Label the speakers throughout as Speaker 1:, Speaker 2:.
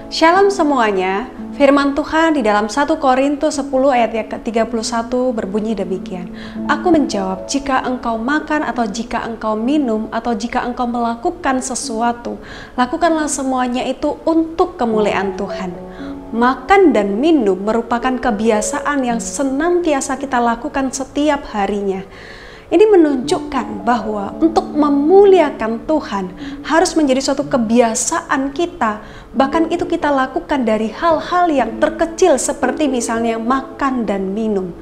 Speaker 1: Shalom semuanya, firman Tuhan di dalam 1 Korintus 10 ayat yang ke-31 berbunyi demikian. Aku menjawab, jika engkau makan atau jika engkau minum atau jika engkau melakukan sesuatu, lakukanlah semuanya itu untuk kemuliaan Tuhan. Makan dan minum merupakan kebiasaan yang senantiasa kita lakukan setiap harinya. Ini menunjukkan bahwa untuk memuliakan Tuhan harus menjadi suatu kebiasaan kita. Bahkan itu kita lakukan dari hal-hal yang terkecil seperti misalnya makan dan minum.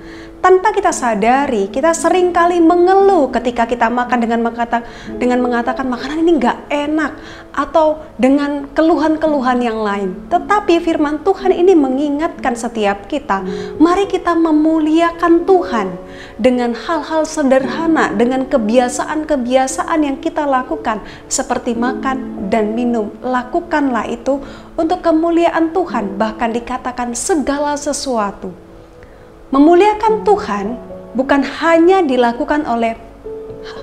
Speaker 1: Tanpa kita sadari, kita seringkali mengeluh ketika kita makan dengan mengatakan makanan ini nggak enak atau dengan keluhan-keluhan yang lain. Tetapi firman Tuhan ini mengingatkan setiap kita, mari kita memuliakan Tuhan dengan hal-hal sederhana, dengan kebiasaan-kebiasaan yang kita lakukan seperti makan dan minum. Lakukanlah itu untuk kemuliaan Tuhan, bahkan dikatakan segala sesuatu. Memuliakan Tuhan bukan hanya dilakukan oleh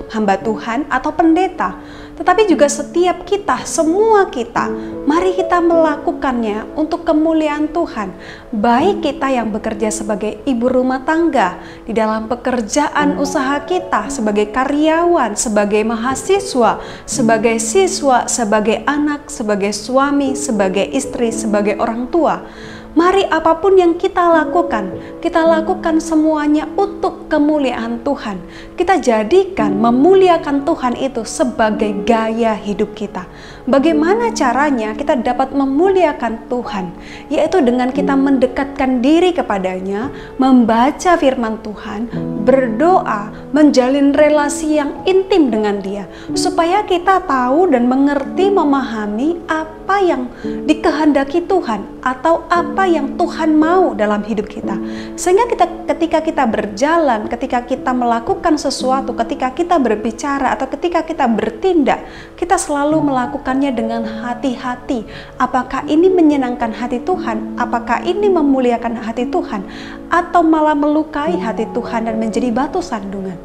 Speaker 1: hamba Tuhan atau pendeta, tetapi juga setiap kita, semua kita, mari kita melakukannya untuk kemuliaan Tuhan. Baik kita yang bekerja sebagai ibu rumah tangga, di dalam pekerjaan usaha kita, sebagai karyawan, sebagai mahasiswa, sebagai siswa, sebagai anak, sebagai suami, sebagai istri, sebagai orang tua. Mari apapun yang kita lakukan semuanya untuk kemuliaan Tuhan. Kita jadikan memuliakan Tuhan itu sebagai gaya hidup kita. Bagaimana caranya kita dapat memuliakan Tuhan? Yaitu dengan kita mendekatkan diri kepadanya, membaca firman Tuhan, berdoa, menjalin relasi yang intim dengan Dia. Supaya kita tahu dan mengerti, memahami apa yang dikehendaki Tuhan atau apa yang Tuhan mau dalam hidup kita. Sehingga ketika kita berjalan, ketika kita melakukan sesuatu, ketika kita berbicara atau ketika kita bertindak, kita selalu melakukannya dengan hati-hati. Apakah ini menyenangkan hati Tuhan? Apakah ini memuliakan hati Tuhan? Atau malah melukai hati Tuhan dan menjadi batu sandungan?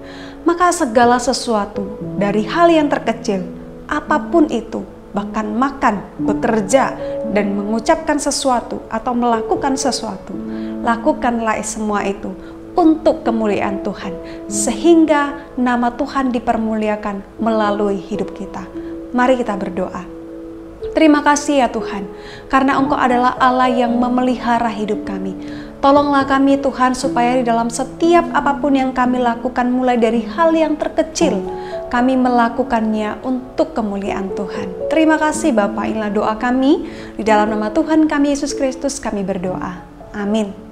Speaker 1: Maka segala sesuatu dari hal yang terkecil, apapun itu, bahkan makan, bekerja, dan mengucapkan sesuatu atau melakukan sesuatu, lakukanlah semua itu untuk kemuliaan Tuhan, sehingga nama Tuhan dipermuliakan melalui hidup kita. Mari kita berdoa. Terima kasih ya Tuhan, karena Engkau adalah Allah yang memelihara hidup kami. Tolonglah kami Tuhan supaya di dalam setiap apapun yang kami lakukan, mulai dari hal yang terkecil, kami melakukannya untuk kemuliaan Tuhan. Terima kasih Bapa, inilah doa kami. Di dalam nama Tuhan kami Yesus Kristus kami berdoa. Amin.